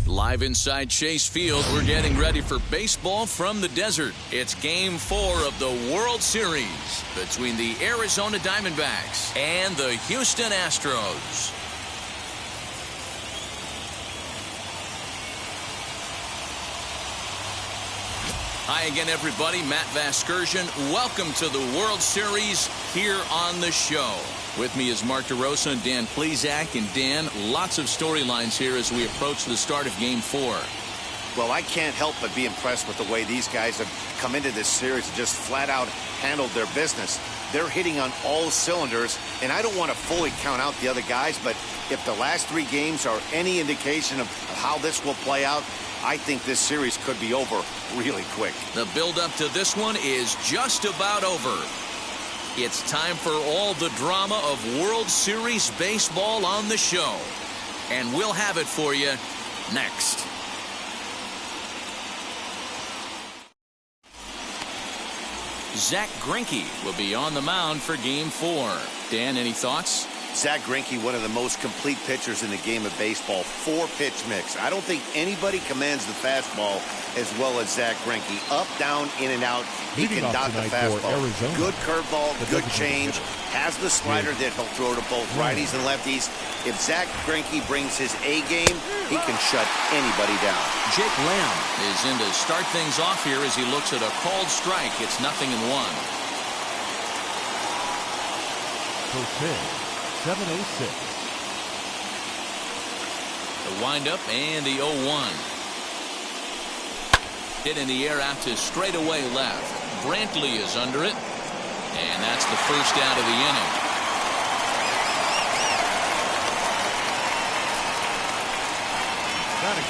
Live inside Chase Field, we're getting ready for baseball from the desert. It's Game 4 of the World Series between the Arizona Diamondbacks and the Houston Astros. Hi again, everybody. Matt Vasgersian. Welcome to the World Series here on the show. With me is Mark DeRosa and Dan Plesac. And Dan, lots of storylines here as we approach the start of Game 4. Well, I can't help but be impressed with the way these guys have come into this series and just flat out handled their business. They're hitting on all cylinders, and I don't want to fully count out the other guys, but if the last 3 games are any indication of how this will play out, I think this series could be over really quick. The build-up to this one is just about over. It's time for all the drama of World Series baseball on the show. And we'll have it for you next. Zack Greinke will be on the mound for Game 4. Dan, any thoughts? Zack Greinke, one of the most complete pitchers in the game of baseball. 4-pitch mix. I don't think anybody commands the fastball as well as Zack Greinke. Up, down, in and out. He can dot the fastball. Good curveball, good change. Has the slider that he'll throw to both righties and lefties. If Zack Greinke brings his A game, he can shut anybody down. Jake Lamb is in to start things off here as he looks at a called strike. It's 0-1. First 7:06. The windup and the 0-1. Hit in the air out to straightaway left. Brantley is under it. And that's the first out of the inning.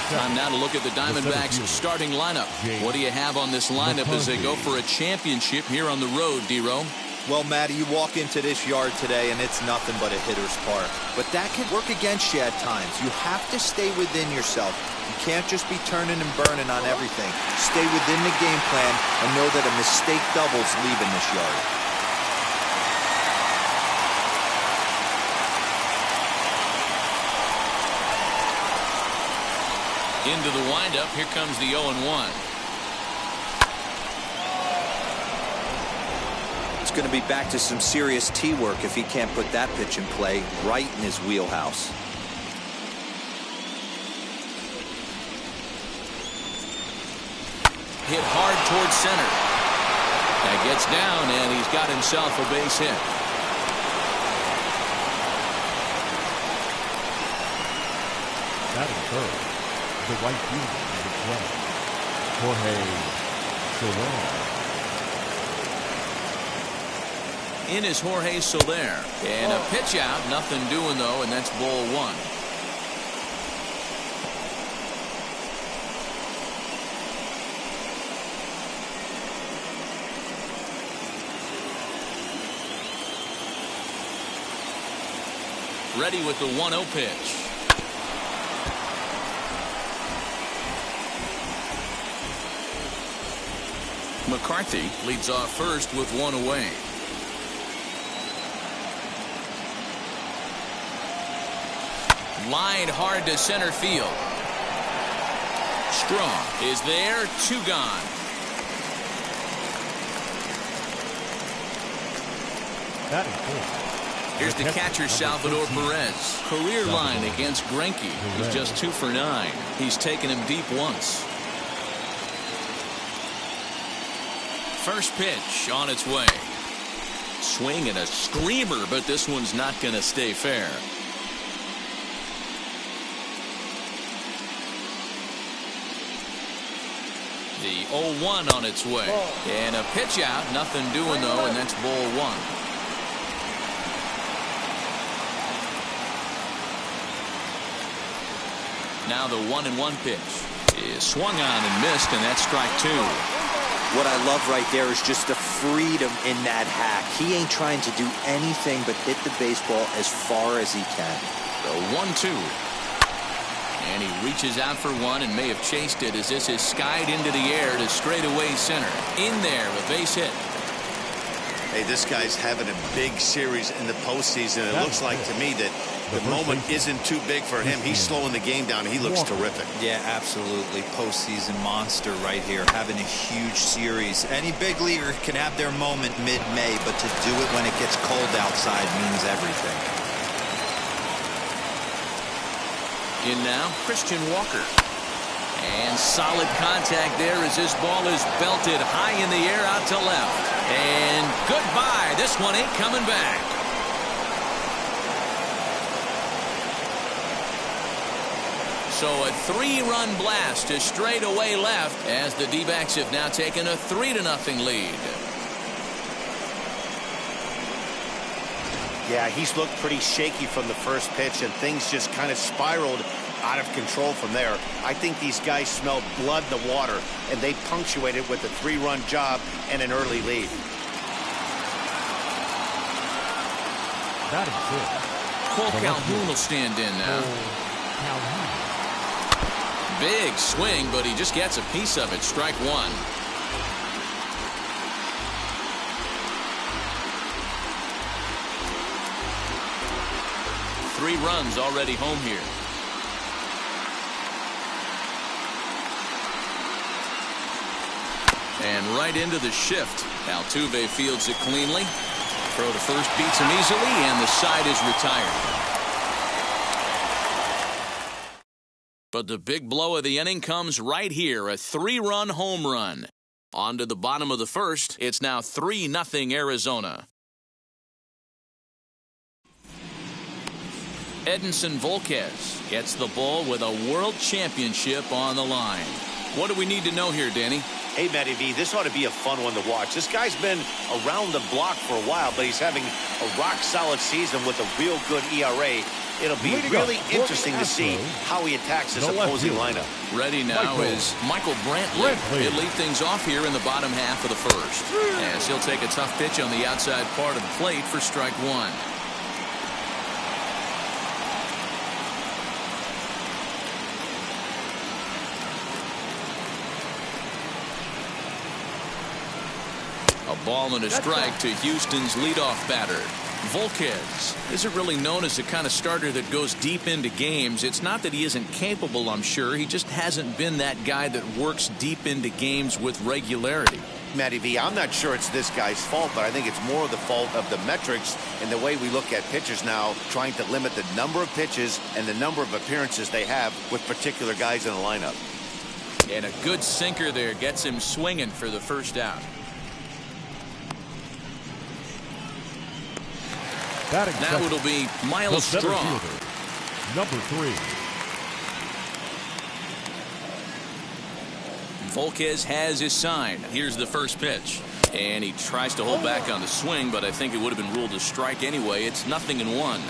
Time now to look at the Diamondbacks starting lineup. What do you have on this lineup as they go for a championship here on the road, D-Row? Well, Matty, you walk into this yard today and it's nothing but a hitter's park. But that can work against you at times. You have to stay within yourself. You can't just be turning and burning on everything. Stay within the game plan and know that a mistake doubles leaving this yard. Into the windup. Here comes the 0-1. Going to be back to some serious tee work if he can't put that pitch in play right in his wheelhouse. Hit hard towards center. That gets down, and he's got himself a base hit. Batting third, the right fielder, number 12, Jorge Soler. In is Jorge Soler. And a pitch out. Nothing doing, though, and that's ball one. Ready with the 1-0 pitch. McCarthy leads off first with one away. Lined hard to center field. Strong is there. 2 gone. Batting fourth. Here's the catcher, Salvador Perez. Career line against Greinke. He's just 2 for 9. He's taken him deep once. First pitch on its way. Swing and a screamer, but this one's not going to stay fair. The 0-1 on its way. And a pitch out. Nothing doing, though, and that's ball one. Now the 1-1 pitch is swung on and missed, and that's strike 2. What I love right there is just the freedom in that hack. He ain't trying to do anything but hit the baseball as far as he can. The 1-2. And he reaches out for one and may have chased it as this is skied into the air to straightaway center. In there, a base hit. Hey, this guy's having a big series in the postseason. It looks like to me that the moment isn't too big for him. He's slowing the game down. He looks terrific. Yeah, absolutely. Postseason monster right here, having a huge series. Any big leaguer can have their moment mid-May, but to do it when it gets cold outside means everything. In now, Christian Walker. And solid contact there as this ball is belted high in the air out to left. And goodbye. This one ain't coming back. So a 3-run blast to straightaway left as the D-backs have now taken a 3-0 lead. Yeah, he's looked pretty shaky from the first pitch, and things just kind of spiraled out of control from there. I think these guys smelled blood in the water, and they punctuated with a 3-run job and an early lead. Batting fifth. Cole Calhoun will stand in now. Big swing, but he just gets a piece of it. Strike 1. Three runs already home here. And right into the shift. Altuve fields it cleanly. Throw to first beats him easily, and the side is retired. But the big blow of the inning comes right here, a 3-run home run. On to the bottom of the first. It's now 3-0 Arizona. Edinson Volquez gets the ball with a world championship on the line. What do we need to know here, Danny? Hey, Matty V, this ought to be a fun one to watch. This guy's been around the block for a while, but he's having a rock-solid season with a real good ERA. It'll be really interesting to see how he attacks this opposing lineup. Ready now is Michael Brantley. He'll lead things off here in the bottom half of the first, as he'll take a tough pitch on the outside part of the plate for strike 1. A ball and a strike to Houston's leadoff batter. Volquez isn't really known as the kind of starter that goes deep into games. It's not that he isn't capable, I'm sure. He just hasn't been that guy that works deep into games with regularity. Matty V, I'm not sure it's this guy's fault, but I think it's more the fault of the metrics and the way we look at pitchers now, trying to limit the number of pitches and the number of appearances they have with particular guys in the lineup. And a good sinker there gets him swinging for the first out. Batting now second, it'll be Miles Straw. Number 3. Volquez has his sign. Here's the first pitch. And he tries to hold back on the swing, but I think it would have been ruled a strike anyway. It's 0-1.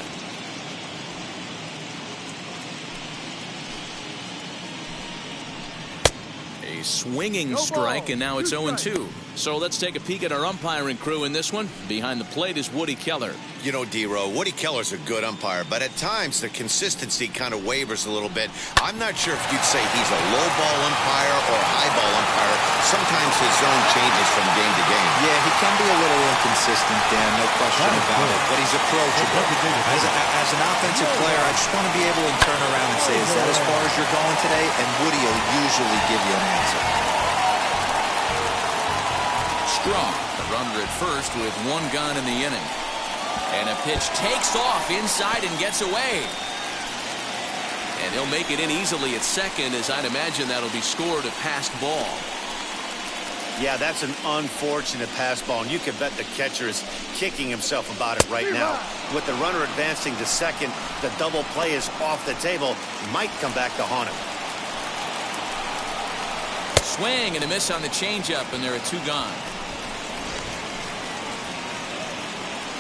A swinging strike, and now it's 0-2. So let's take a peek at our umpiring crew in this one. Behind the plate is Woody Keller. You know, D-Row, Woody Keller's a good umpire, but at times the consistency kind of wavers a little bit. I'm not sure if you'd say he's a low ball umpire or a high ball umpire. Sometimes his zone changes from game to game. Yeah, he can be a little inconsistent, Dan, no question about it, but he's approachable. As an offensive player, I just want to be able to turn around and say, is that as far as you're going today? And Woody will usually give you an answer. Strong, the runner at first with 1 gone in the inning. And a pitch takes off inside and gets away. And he'll make it in easily at second, as I'd imagine that'll be scored a passed ball. Yeah, that's an unfortunate pass ball, and you can bet the catcher is kicking himself about it right now. With the runner advancing to second, the double play is off the table. Might come back to haunt him. Swing and a miss on the changeup, and there are 2 gone.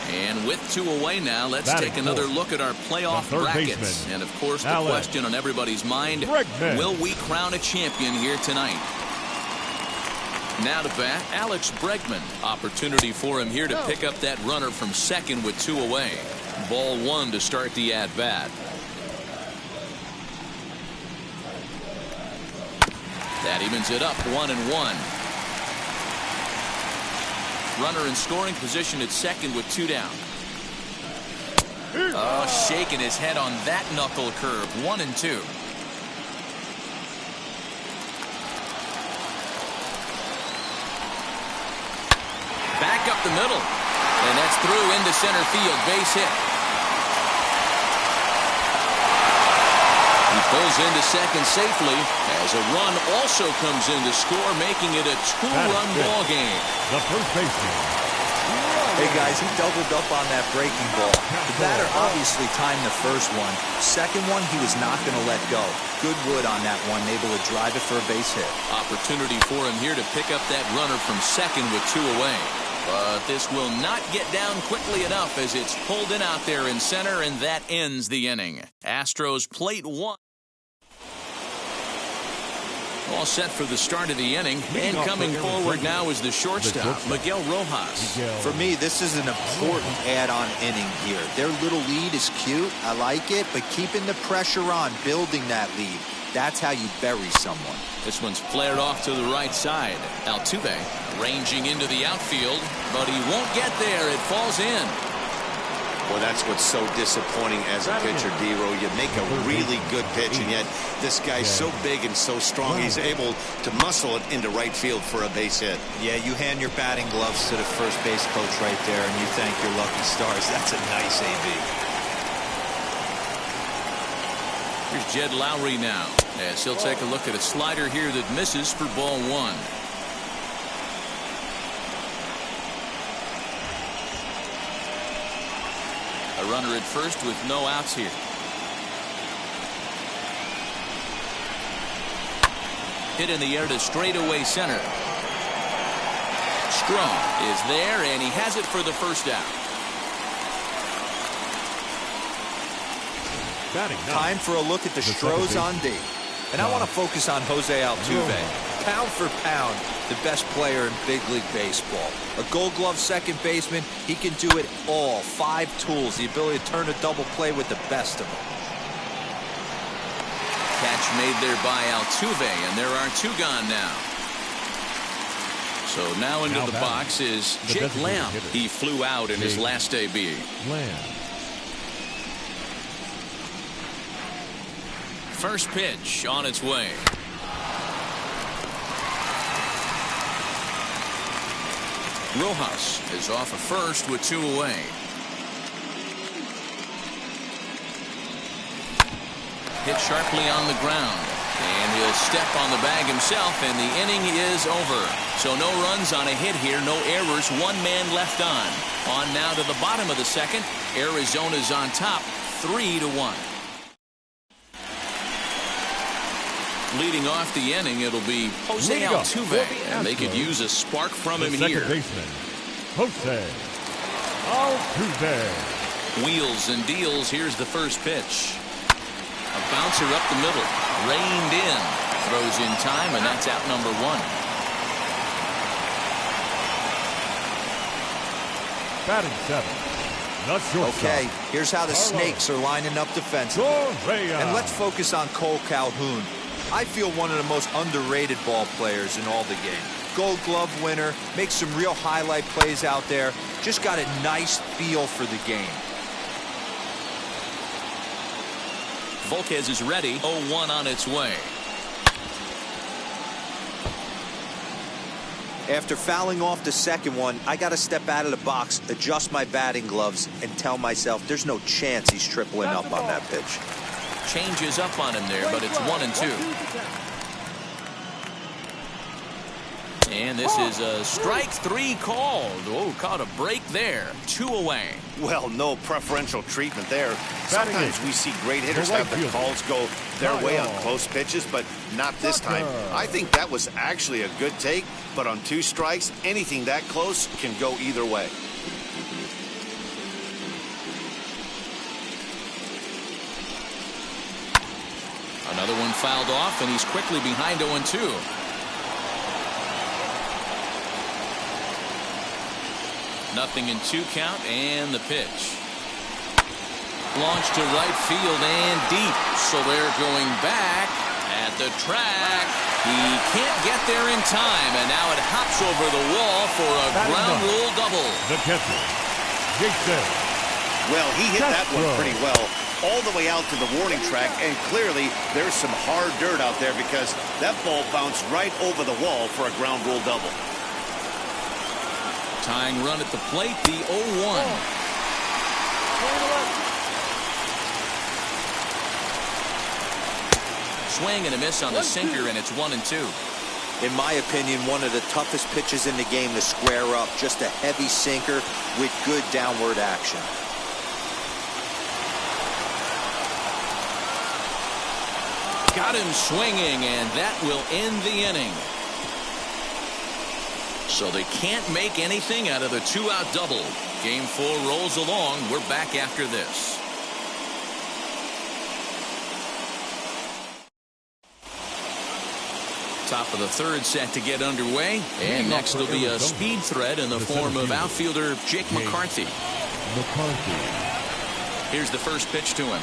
And with 2 away now, let's take another look at our playoff brackets. And, of course, the question on everybody's mind, will we crown a champion here tonight? Now to bat, Alex Bregman. Opportunity for him here to pick up that runner from second with 2 away. Ball 1 to start the at-bat. That evens it up 1-1. Runner in scoring position at second with 2 down. Oh, shaking his head on that knuckle curve. 1-2. Back up the middle. And that's through into center field. Base hit. He pulls into second safely as a run also comes in to score, making it a 2-run ball game. The first baseman. Hey guys, he doubled up on that breaking ball. The batter obviously timed the first one. Second one, he was not going to let go. Good wood on that one, able to drive it for a base hit. Opportunity for him here to pick up that runner from second with 2 away. But this will not get down quickly enough as it's pulled in out there in center, and that ends the inning. Astros plate 1. All set for the start of the inning. And coming forward now is the shortstop, Miguel Rojas. For me, this is an important add-on inning here. Their little lead is cute. I like it. But keeping the pressure on, building that lead, that's how you bury someone. This one's flared off to the right side. Altuve ranging into the outfield, but he won't get there. It falls in. Well, that's what's so disappointing as a pitcher, D-Row. You make a really good pitch, and yet this guy's so big and so strong, he's able to muscle it into right field for a base hit. Yeah, you hand your batting gloves to the first base coach right there, and you thank your lucky stars. That's a nice AB. Here's Jed Lowry now, as he'll take a look at a slider here that misses for ball 1. A runner at first with no outs here. Hit in the air to straightaway center. Strong is there, and he has it for the first out. Time for a look at the Astros on D. And I want to focus on Jose Altuve. Pound for pound, the best player in big league baseball. A gold glove second baseman, he can do it all. 5 tools, the ability to turn a double play with the best of them. Catch made there by Altuve, and there are 2 gone now. So now into the box is Jake Lamb. He flew out in his last AB. First pitch on its way. Rojas is off of first with 2 away. Hit sharply on the ground, and he'll step on the bag himself, and the inning is over. So no runs on a hit here, no errors, 1 man left on. On now to the bottom of the second. Arizona's on top, 3-1. Leading off the inning, it'll be Jose Altuve, and they could use a spark from him here. Second baseman, Jose Altuve. Wheels and deals. Here's the first pitch. A bouncer up the middle. Reined in. Throws in time, and that's out number one. Batting seventh. Okay, here's how the Snakes are lining up defensively. And let's focus on Cole Calhoun. I feel one of the most underrated ball players in all the game. Gold Glove winner, makes some real highlight plays out there. Just got a nice feel for the game. Volquez is ready. 0-1 on its way. After fouling off the second one, I got to step out of the box, adjust my batting gloves, and tell myself there's no chance he's tripling up on that pitch. Changes up on him there, but it's 1-2. And this is a strike three called. Oh, caught a break there. 2 away. Well, no preferential treatment there. Sometimes we see great hitters have the calls go their way on close pitches, but not this time. I think that was actually a good take, but on 2 strikes, anything that close can go either way. Another one fouled off, and he's quickly behind 0-2. Nothing in 2 count, and the pitch. Launched to right field and deep. Soler going back at the track. He can't get there in time, and now it hops over the wall for a ground rule double. The catcher, Jason. Well, he hit that one pretty well, all the way out to the warning track, and clearly there's some hard dirt out there because that ball bounced right over the wall for a ground rule double. Tying run at the plate, the 0-1. Swing and a miss on the sinker, and it's 1-2. In my opinion, one of the toughest pitches in the game to square up. Just a heavy sinker with good downward action. Got him swinging, and that will end the inning. So they can't make anything out of the 2-out double. Game 4 rolls along. We're back after this. Top of the third set to get underway. And next will be a speed threat in the form of outfielder Jake McCarthy. Here's the first pitch to him.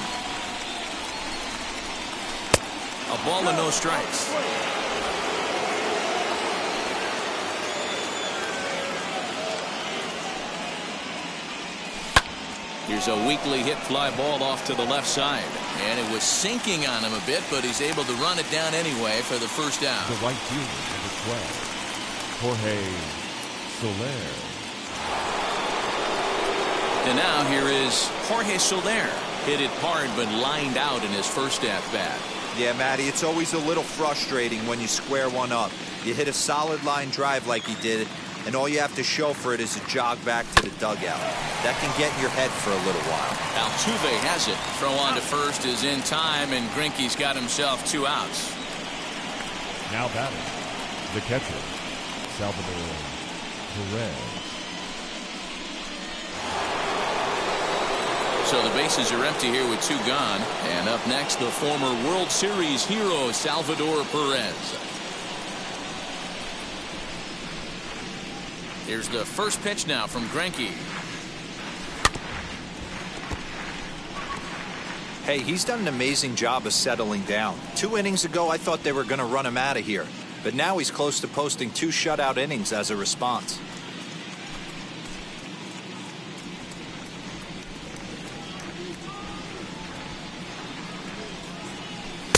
A ball and no strikes. Here's a weakly hit fly ball off to the left side. And it was sinking on him a bit, but he's able to run it down anyway for the first down. The right fielder, number 12, Jorge Soler. And now here is Jorge Soler. Hit it hard, but lined out in his first at-bat. Yeah, Matty, it's always a little frustrating when you square one up. You hit a solid line drive like he did, and all you have to show for it is a jog back to the dugout. That can get in your head for a little while. Altuve has it. Throw on to first is in time, and Greinke's got himself 2 outs. Now batting, the catcher, Salvador Perez. So the bases are empty here with 2 gone. And up next, the former World Series hero, Salvador Perez. Here's the first pitch now from Greinke. Hey, he's done an amazing job of settling down. 2 innings ago, I thought they were going to run him out of here. But now he's close to posting 2 shutout innings as a response.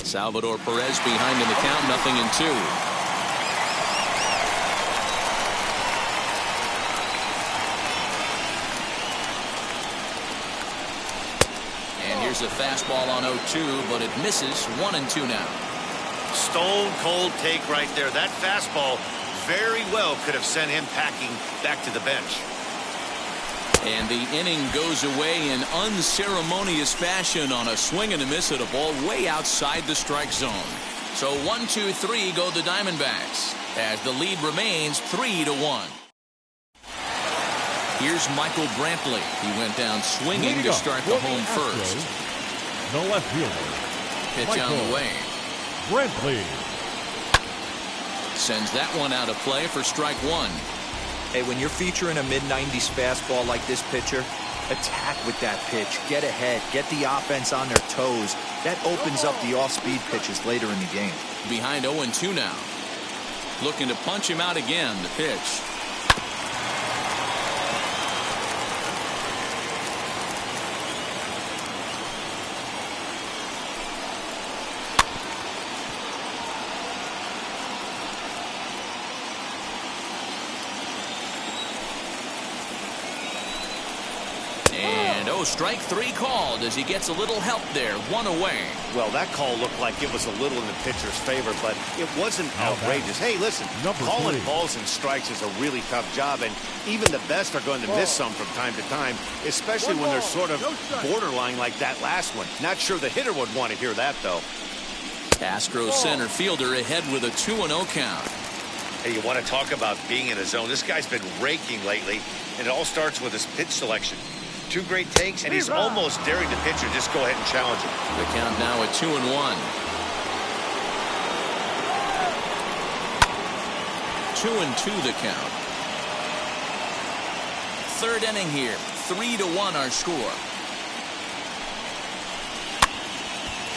Salvador Perez behind in the count, 0-2. And here's a fastball on 0-2, but it misses. 1-2 now. Stone cold take right there. That fastball very well could have sent him packing back to the bench. And the inning goes away in unceremonious fashion on a swing and a miss at a ball way outside the strike zone. So 1-2-3 go the Diamondbacks as the lead remains 3-1. Here's Michael Brantley. He went down swinging to start the home first. The left fielder. Pitch on the way. Brantley sends that one out of play for strike one. Hey, when you're featuring a mid-90s fastball like this pitcher, attack with that pitch. Get ahead. Get the offense on their toes. That opens up the off-speed pitches later in the game. Behind 0-2 now. Looking to punch him out again. The pitch. Strike three called as he gets a little help there. One away. Well, that call looked like it was a little in the pitcher's favor, but it wasn't outrageous. Hey, listen, calling balls and strikes is a really tough job, and even the best are going to miss some from time to time, especially when they're sort of borderline like that last one. Not sure the hitter would want to hear that, though. Astros center fielder ahead with a 2-0 count. Hey, you want to talk about being in a zone? This guy's been raking lately, and it all starts with his pitch selection. Two great takes, and he's almost daring the pitcher just go ahead and challenge him. The count now at 2-1. 2-2 the count. Third inning here. 3-1 our score.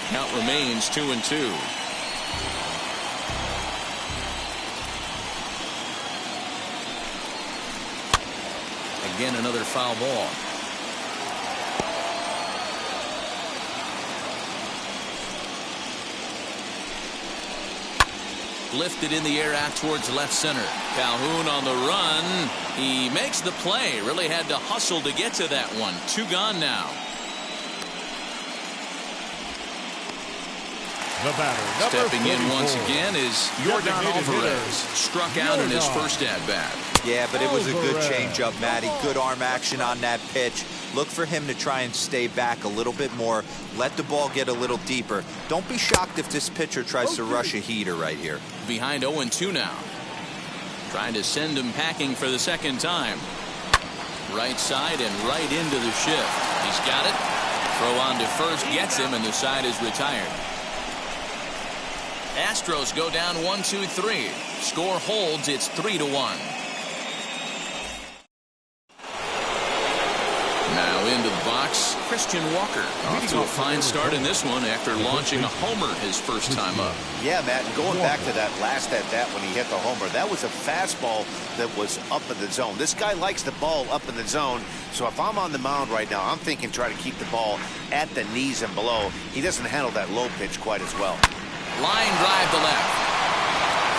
Count remains 2-2. Again, another foul ball. Lifted in the air out towards left center. Calhoun on the run. He makes the play. Really had to hustle to get to that one. Two gone now. The batter, stepping in 34. once again is Jordan Alvarez. Struck out in his first at bat. Yeah, but it was a good changeup, Matty. Good arm action on that pitch. Look for him to try and stay back a little bit more. Let the ball get a little deeper. Don't be shocked if this pitcher tries to rush a heater right here. Behind 0-2 now. Trying to send him packing for the second time. Right side and right into the shift. He's got it. Throw on to first gets him, and the side is retired. Astros go down 1-2-3. Score holds. It's 3-1. Now into the box, Christian Walker. Off to a fine start in this one after launching a homer his first time up. Yeah, Matt, and going back to that last at-bat when he hit the homer, that was a fastball that was up in the zone. This guy likes the ball up in the zone, so if I'm on the mound right now, I'm thinking try to keep the ball at the knees and below. He doesn't handle that low pitch quite as well. Line drive to left.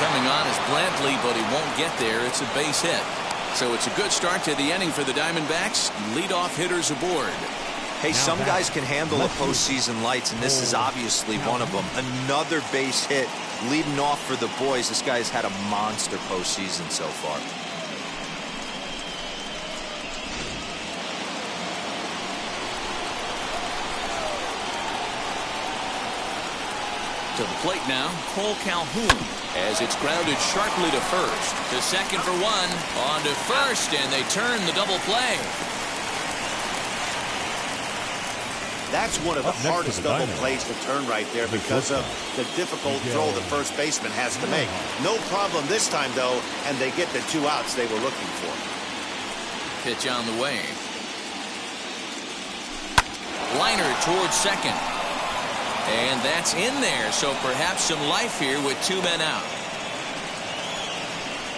Coming on is Brantley, but he won't get there. It's a base hit. So it's a good start to the inning for the Diamondbacks. Leadoff hitters aboard. Hey, some guys can handle the postseason lights, and this is obviously one of them. Another base hit leading off for the boys. This guy's had a monster postseason so far. To the plate now, Cole Calhoun, as it's grounded sharply to first. To second for one, on to first, and they turn the double play. That's one of the hardest double plays to turn right there because of the difficult throw the first baseman has to make. No problem this time, though, and they get the 2 outs they were looking for. Pitch on the way. Liner towards second. And that's in there, so perhaps some life here with 2 men out.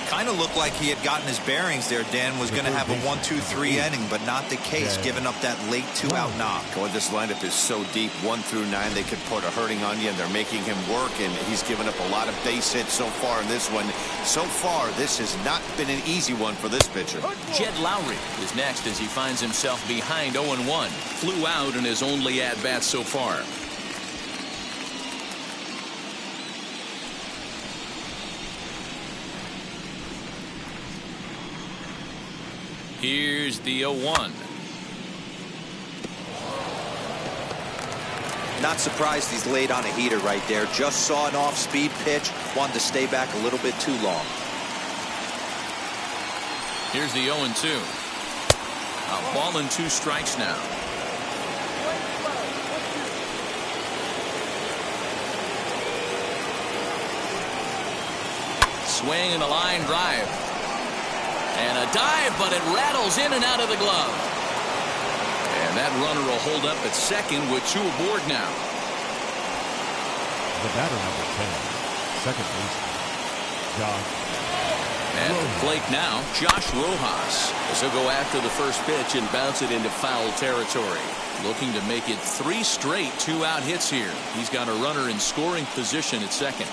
Kind of looked like he had gotten his bearings there. Dan was going to have a 1-2-3 inning, but not the case, giving up that late 2-out knock. Boy, this lineup is so deep, 1 through 9. They could put a hurting on you, and they're making him work, and he's given up a lot of base hits so far in this one. So far, this has not been an easy one for this pitcher. Jed Lowry is next as he finds himself behind 0-1. Flew out in his only at-bat so far. Here's the 0-1. Not surprised he's laid on a heater right there. Just saw an off-speed pitch. Wanted to stay back a little bit too long. Here's the 0-2. A ball and 2 strikes now. Swing and a line drive. And a dive, but it rattles in and out of the glove. And that runner will hold up at second with 2 aboard now. The batter, number 10, second baseman, Josh. At the plate now, Josh Rojas. As he'll go after the first pitch and bounce it into foul territory. Looking to make it 3 straight 2-out hits here. He's got a runner in scoring position at second.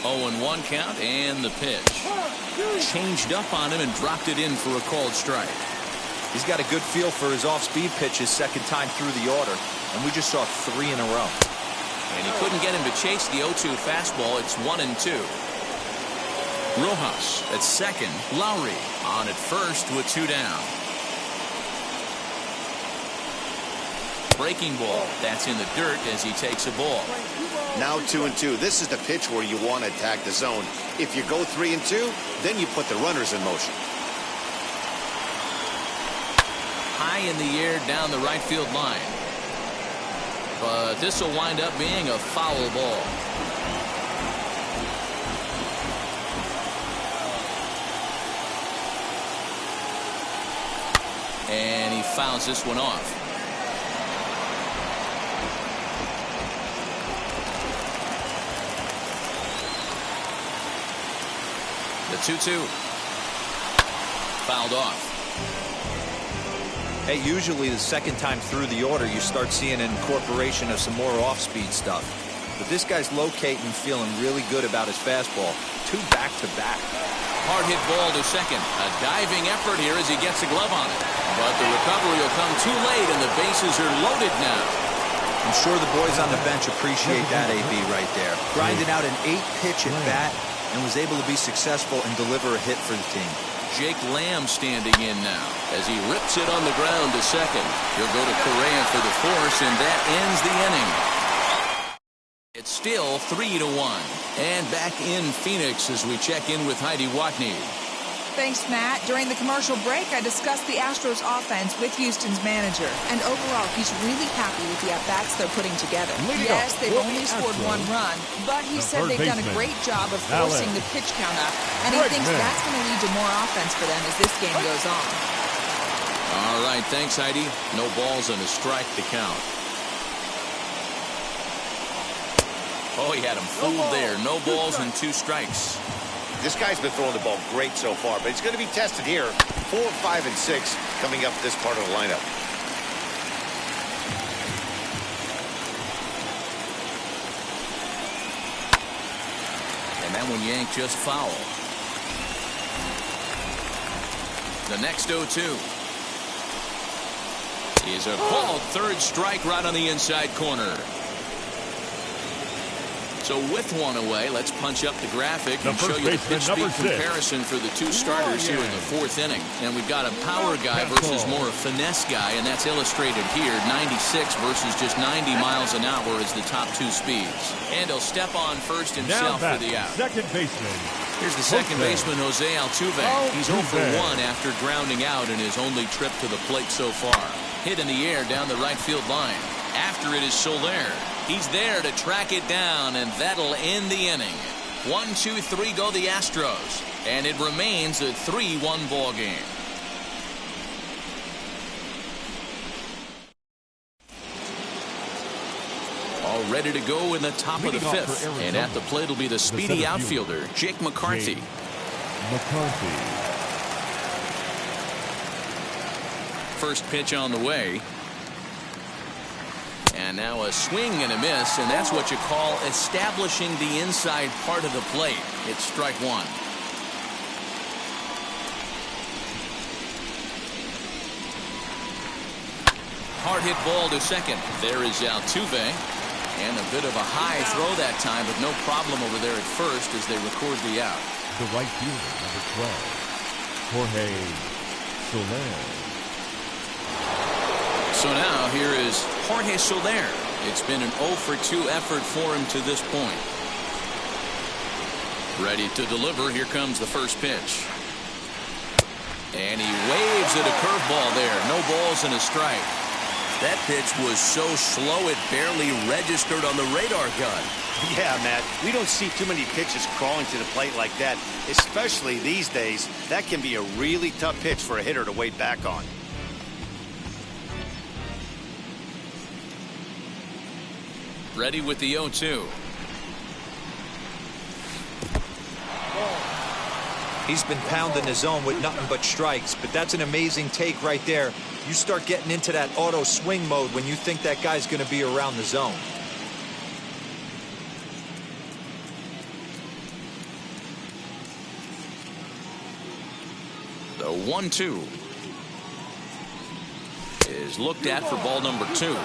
0-1 count, and the pitch. Changed up on him and dropped it in for a called strike. He's got a good feel for his off-speed pitches second time through the order, and we just saw 3 in a row. And he couldn't get him to chase the 0-2 fastball. It's 1-2. Rojas at second. Lowry on at first with 2 down. Breaking ball. That's in the dirt as he takes a ball. Now 2-2. This is the pitch where you want to attack the zone. If you go 3-2, then you put the runners in motion. High in the air down the right field line. But this will wind up being a foul ball. And he fouls this one off. The 2-2. Fouled off. Hey, usually the second time through the order, you start seeing an incorporation of some more off-speed stuff. But this guy's locating, feeling really good about his fastball. 2 back-to-back. Hard hit ball to second. A diving effort here as he gets a glove on it. But the recovery will come too late, and the bases are loaded now. I'm sure the boys on the bench appreciate that, AB, right there. Grinding out an 8-pitch at bat and was able to be successful and deliver a hit for the team. Jake Lamb standing in now as he rips it on the ground to second. He'll go to Correa for the force, and that ends the inning. It's still 3-1. And back in Phoenix as we check in with Heidi Watney. Thanks, Matt. During the commercial break, I discussed the Astros offense with Houston's manager. And overall, he's really happy with the at-bats they're putting together. Yes, they've only scored 1 run, but he said they've done a great job of forcing the pitch count up. And he thinks that's going to lead to more offense for them as this game goes on. All right, thanks, Heidi. No balls and a strike to count. Oh, he had him fooled there. No balls and 2 strikes. This guy's been throwing the ball great so far, but he's going to be tested here. 4, 5, and 6 coming up this part of the lineup. And that one yanked just foul. The next 0-2 is a called 3rd strike right on the inside corner. So with 1 away, let's punch up the graphic and show you the pitch speed comparison for the 2 starters here in the 4th inning. And we've got a power guy versus more a finesse guy, and that's illustrated here. 96 versus just 90 miles an hour is the top 2 speeds. And he'll step on first himself for the out. Second baseman. Here's the second baseman, Jose Altuve. He's 0 for 1 after grounding out in his only trip to the plate so far. Hit in the air down the right field line. After it is Soler. He's there to track it down, and that'll end the inning. 1, 2, 3 go the Astros, and it remains a 3-1 ball game. All ready to go in the top of the 5th, and at the plate will be the speedy outfielder, Jake McCarthy. First pitch on the way. And now a swing and a miss, and that's what you call establishing the inside part of the plate. It's strike 1. Hard hit ball to second. There is Altuve. And a bit of a high throw that time, but no problem over there at first as they record the out. The right fielder, number 12, Jorge Soler. So now here is Jorge Soler. It's been an 0 for 2 effort for him to this point. Ready to deliver. Here comes the first pitch. And he waves at a curveball there. No balls and a strike. That pitch was so slow it barely registered on the radar gun. Yeah, Matt, we don't see too many pitches crawling to the plate like that, especially these days. That can be a really tough pitch for a hitter to wait back on. Ready with the 0-2. He's been pounding the zone with nothing but strikes, but that's an amazing take right there. You start getting into that auto swing mode when you think that guy's going to be around the zone. The 1-2 is looked at for ball number 2.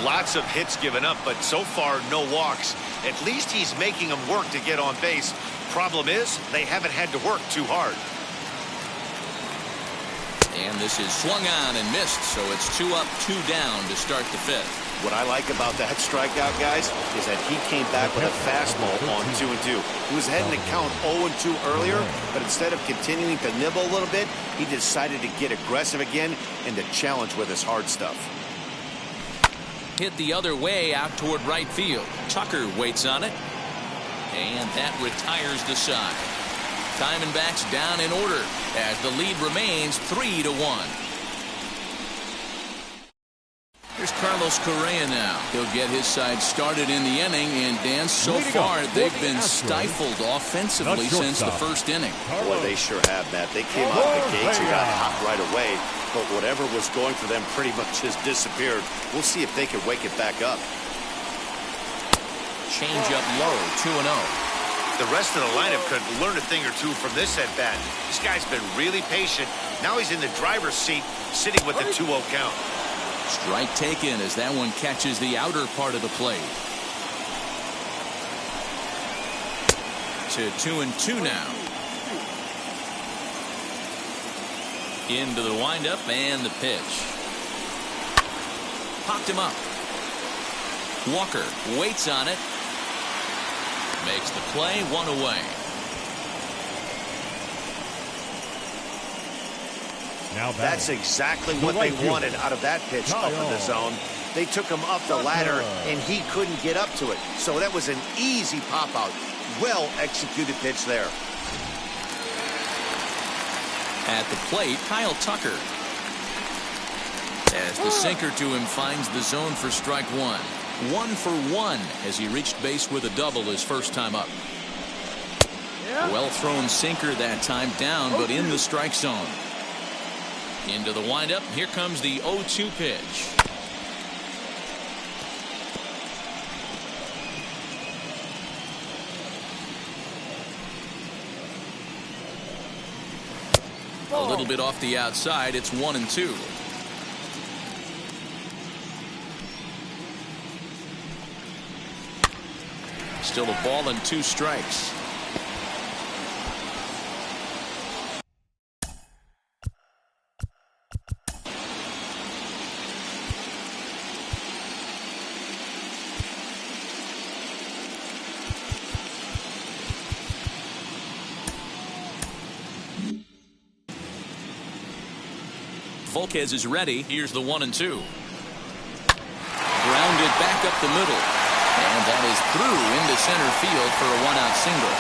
Lots of hits given up, but so far no walks. At least he's making them work to get on base. Problem is, they haven't had to work too hard. And this is swung on and missed, so it's 2 up, 2 down to start the 5th. What I like about that strikeout, guys, is that he came back with a fastball on 2-2. He was heading to count 0-2 earlier, but instead of continuing to nibble a little bit, he decided to get aggressive again and to challenge with his hard stuff. Hit the other way out toward right field. Tucker waits on it. And that retires the side. Diamondbacks down in order as the lead remains 3-1. Here's Carlos Correa now. He'll get his side started in the inning. And Dan, so far they've been stifled offensively since the first inning. Boy, they sure have, Matt. They came out of the gates and got hot right away. But whatever was going for them pretty much has disappeared. We'll see if they can wake it back up. Change up low, 2-0. The rest of the lineup could learn a thing or two from this at bat. This guy's been really patient. Now he's in the driver's seat, sitting with the 2-0 count. Strike taken as that one catches the outer part of the plate. To 2-2 now. Into the windup and the pitch. Popped him up. Walker waits on it. Makes the play, 1 away. Now that's exactly what they wanted out of that pitch up in the zone. They took him up the ladder, and he couldn't get up to it. So that was an easy pop-out. Well-executed pitch there. At the plate, Kyle Tucker. As the sinker to him finds the zone for strike 1. 1 for 1 as he reached base with a double his first time up. Well thrown sinker that time, down but in the strike zone. Into the windup. Here comes the 0-2 pitch. A little bit off the outside. It's 1-2. Still a ball and 2 strikes. Volquez is ready. Here's the 1-2. Grounded back up the middle. And that is through into center field for a 1-out single.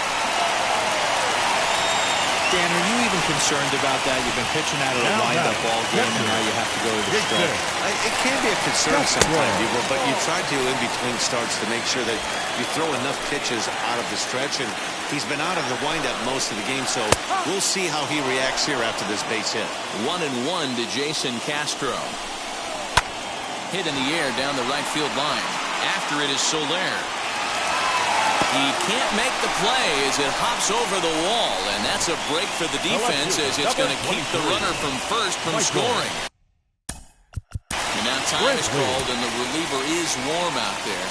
Dan, are you even concerned about that? You've been pitching out of a wind-up ball game, and now you have to go to the stretch. It can be a concern sometimes, but you try to, in between starts, to make sure that you throw enough pitches out of the stretch. And he's been out of the wind-up most of the game, so we'll see how he reacts here after this base hit. 1-1 to Jason Castro. Hit in the air down the right field line. After it is Soler. He can't make the play as it hops over the wall, and that's a break for the defense as it's going to keep the runner from first from scoring. And now time is called, and the reliever is warm out there.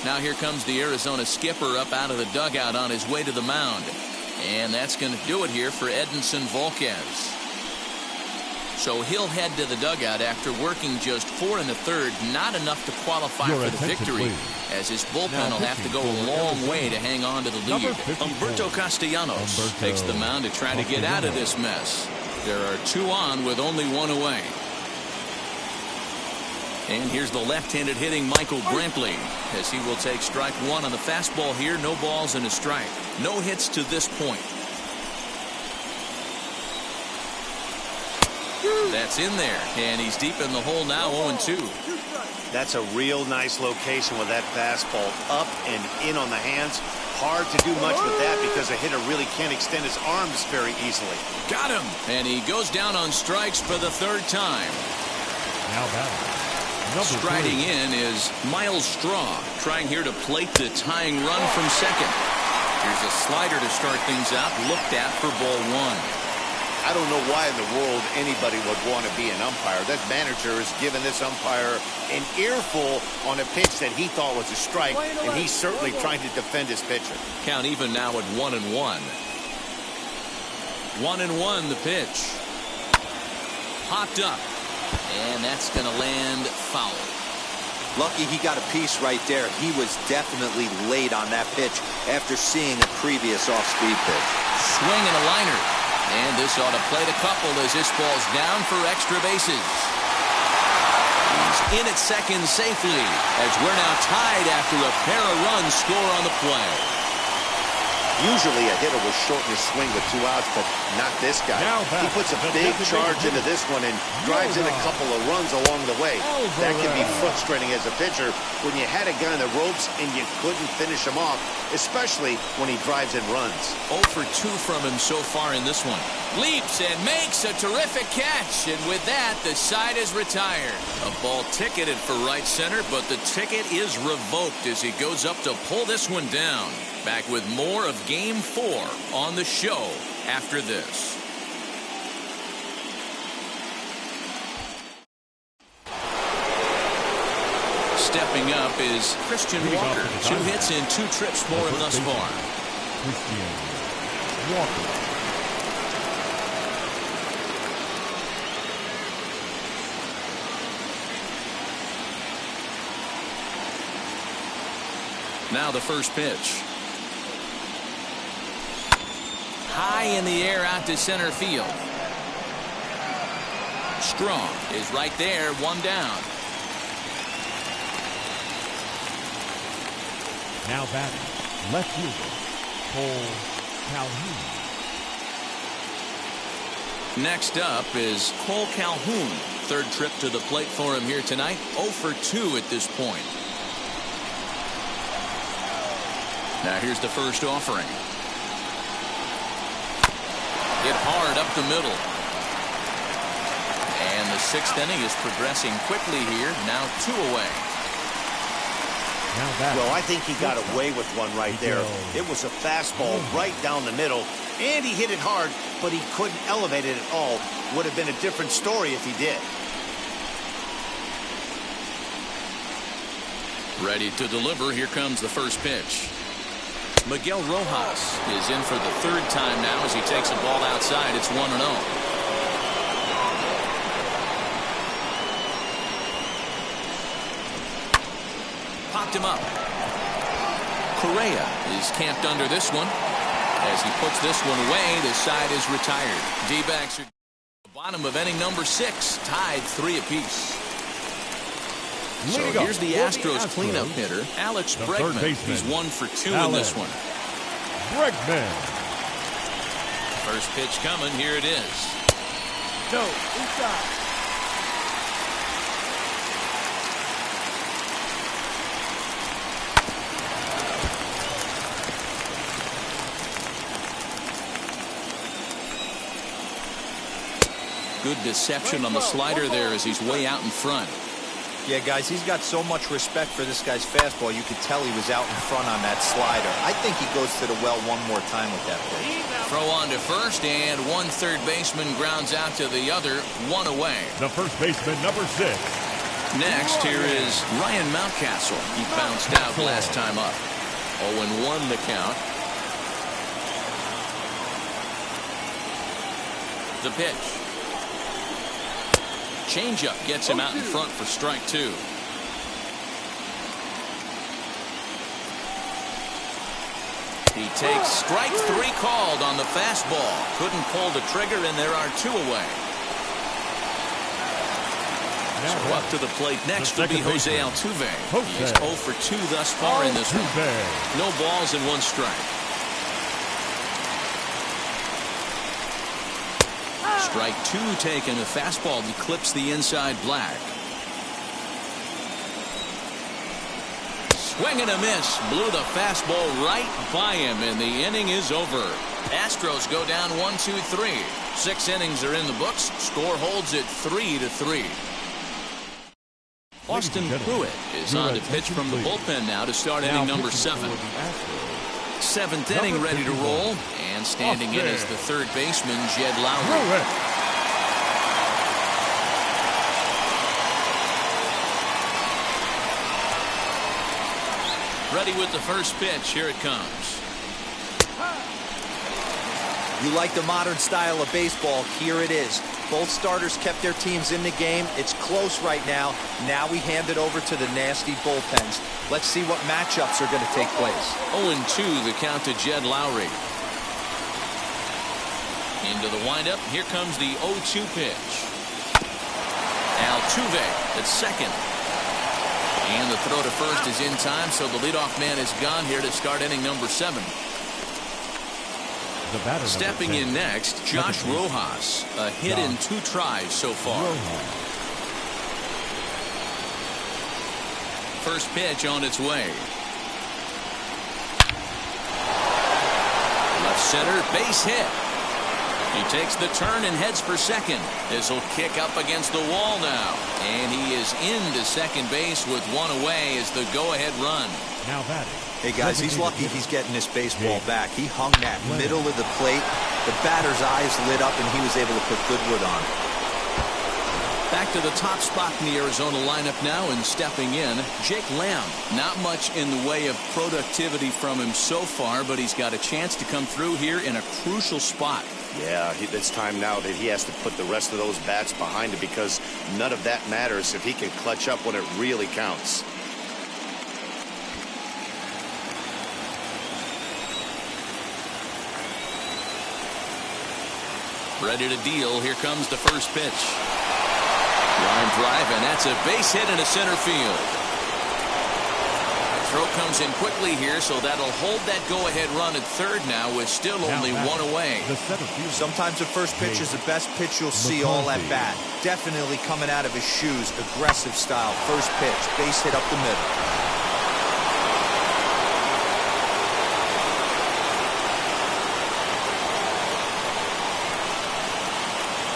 Now here comes the Arizona skipper up out of the dugout on his way to the mound. And that's going to do it here for Edinson Volquez. So he'll head to the dugout after working just 4 1/3, not enough to qualify for the victory, as his bullpen will have to go a long way to hang on to the lead. Humberto Castellanos takes the mound to try to get out of this mess. There are 2 on with only 1 away. And here's the left-handed hitting Michael Brantley, as he will take strike 1 on the fastball here. No balls and a strike. No hits to this point. That's in there, and he's deep in the hole now, 0-2. That's a real nice location with that fastball up and in on the hands. Hard to do much with that because a hitter really can't extend his arms very easily. Got him, and he goes down on strikes for the 3rd time. Now batting. Striding in is Miles Straw, trying here to plate the tying run from second. Here's a slider to start things out, looked at for ball 1. I don't know why in the world anybody would want to be an umpire. That manager has given this umpire an earful on a pitch that he thought was a strike, and he's certainly trying to defend his pitcher. Count even now at 1-1. 1-1 the pitch. Popped up. And that's going to land foul. Lucky he got a piece right there. He was definitely late on that pitch after seeing a previous off-speed pitch. Swing and a liner. And this ought to play the couple as this ball's down for extra bases. He's in at second safely, as we're now tied after a pair of runs score on the play. Usually a hitter will shorten his swing with 2 outs, but not this guy. He puts a big charge into this one and drives in a couple of runs along the way. That can be frustrating as a pitcher when you had a guy on the ropes and you couldn't finish him off, especially when he drives in runs. 0 for 2 from him so far in this one. Leaps and makes a terrific catch, and with that, the side is retired. A ball ticketed for right center, but the ticket is revoked as he goes up to pull this one down. Back with more of Game 4 on the show after this. Stepping up is Christian Walker. 2 hits and 2 trips for him thus far. Christian Walker. Now the first pitch. High in the air out to center field. Strong is right there, 1 down. Now batting, left fielder, Cole Calhoun. Next up is Cole Calhoun. 3rd trip to the plate for him here tonight. 0 for 2 at this point. Now here's the first offering. Hit hard up the middle. And the 6th inning is progressing quickly here. Now 2 away. Well, I think he got away with one right there. It was a fastball right down the middle, and he hit it hard, but he couldn't elevate it at all. Would have been a different story if he did. Ready to deliver. Here comes the first pitch. Miguel Rojas is in for the 3rd time now as he takes a ball outside. It's 1-0. Popped him up. Correa is camped under this one. As he puts this one away, the side is retired. Dbacks are at the bottom of inning number 6, tied 3 apiece. So here's the Astros cleanup hitter, Alex Bregman. He's 1 for 2 in this one. Bregman. First pitch coming. Here it is. No, inside. Good deception on the slider there as he's way out in front. Yeah, guys, he's got so much respect for this guy's fastball. You could tell he was out in front on that slider. I think he goes to the well one more time with that pitch. Throw on to first, and 1 third baseman grounds out to the other, 1 away. The first baseman, number 6, Next, here is Ryan Mountcastle. He bounced out last time up. 0-1 the count. The pitch. Changeup gets him out in front for strike 2. He takes strike 3 called on the fastball. Couldn't pull the trigger, and there are 2 away. So up to the plate next will be Jose Altuve. He's 0 for 2 thus far in this one. No balls and 1 strike. Strike 2 taken. The fastball clips the inside black. Swing and a miss. Blew the fastball right by him, and the inning is over. Astros go down 1-2-3. 6 innings are in the books. Score holds at 3-3. Austin Pruitt is on to pitch from the bullpen now to start inning number 7. 7th inning ready to roll, and standing in is the third baseman, Jed Lowry. Ready with the first pitch. Here it comes. You like the modern style of baseball. Here it is. Both starters kept their teams in the game. It's close right now. Now we hand it over to the nasty bullpens. Let's see what matchups are going to take place. 0-2 the count to Jed Lowry. Into the windup. Here comes the 0-2 pitch. Altuve at second. And the throw to first is in time, so the leadoff man is gone here to start inning number 7. Stepping in next, Josh Rojas. A hit in 2 tries so far. First pitch on its way. Left center, base hit. He takes the turn and heads for second. This will kick up against the wall now. And he is into second base with 1 away as the go-ahead run. Now batting. Hey guys, he's lucky he's getting this baseball back. He hung that middle of the plate. The batter's eyes lit up, and he was able to put good wood on it. Back to the top spot in the Arizona lineup now, and stepping in, Jake Lamb. Not much in the way of productivity from him so far, but he's got a chance to come through here in a crucial spot. Yeah, it's time now that he has to put the rest of those bats behind him, because none of that matters if he can clutch up when it really counts. Ready to deal. Here comes the first pitch. Line drive, and that's a base hit into center field. Throw comes in quickly here, so that'll hold that go-ahead run at third now with still only 1 away. Sometimes the first pitch is the best pitch you'll see all at bat. Definitely coming out of his shoes. Aggressive style. First pitch. Base hit up the middle.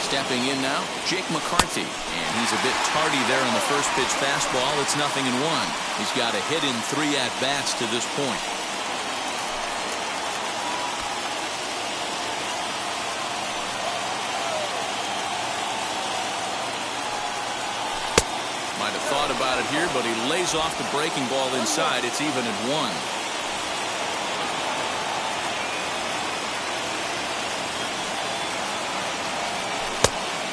Stepping in now, Jake McCarthy. And he's a bit tardy there on the first pitch fastball. It's 0-1. He's got a hit in 3 at-bats to this point. Might have thought about it here, but he lays off the breaking ball inside. It's even at 1.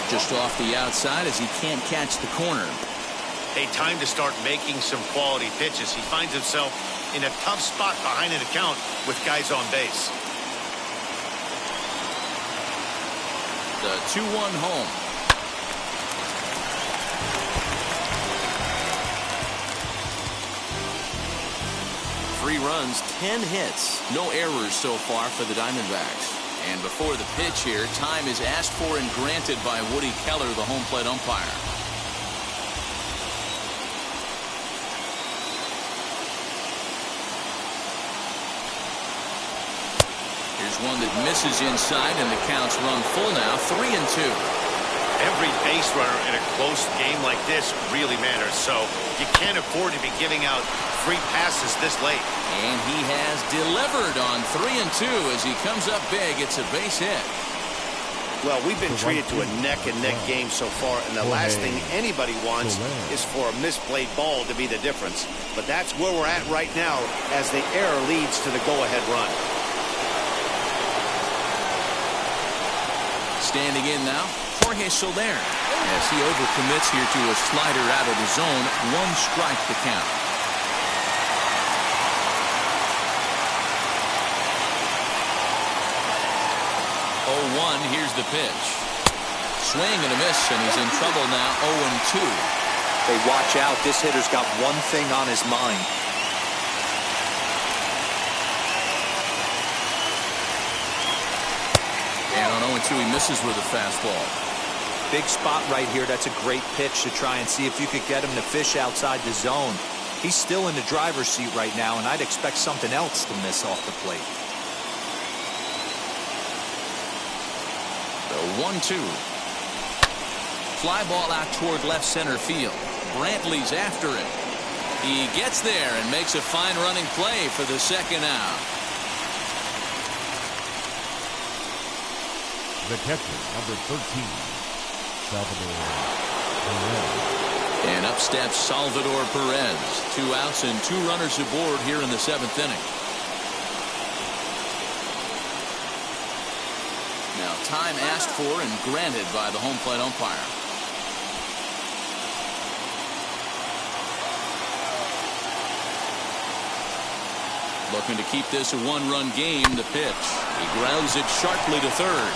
Just off the outside as he can't catch the corner. Hey, time to start making some quality pitches. He finds himself in a tough spot behind an account with guys on base. The 2-1 home. Three runs, 10 hits, no errors so far for the Diamondbacks. And before the pitch here, time is asked for and granted by Woody Keller, the home plate umpire. Here's one that misses inside, and the count's run full now, 3-2. Every base runner in a close game like this really matters, so you can't afford to be giving out free passes this late. And he has delivered on 3-2 as he comes up big. It's a base hit. Well, we've been treated to a neck-and-neck game so far, and the last thing anybody wants is for a misplayed ball to be the difference. But that's where we're at right now as the error leads to the go-ahead run. Standing in now, Jorge Soler. As he overcommits here to a slider out of the zone, 1 strike to count. 0-1, here's the pitch. Swing and a miss, and he's in trouble now, 0-2. Hey, watch out. This hitter's got one thing on his mind. And on 0-2, he misses with a fastball. Big spot right here. That's a great pitch to try and see if you could get him to fish outside the zone. He's still in the driver's seat right now, and I'd expect something else to miss off the plate. 1-2. Fly ball out toward left center field. Brantley's after it. He gets there and makes a fine running play for the second out. The catcher, number 13, Salvador Perez. And up steps Salvador Perez. 2 outs and 2 runners aboard here in the 7th inning. Now time asked for and granted by the home plate umpire. Looking to keep this a 1-run game. The pitch. He grounds it sharply to third.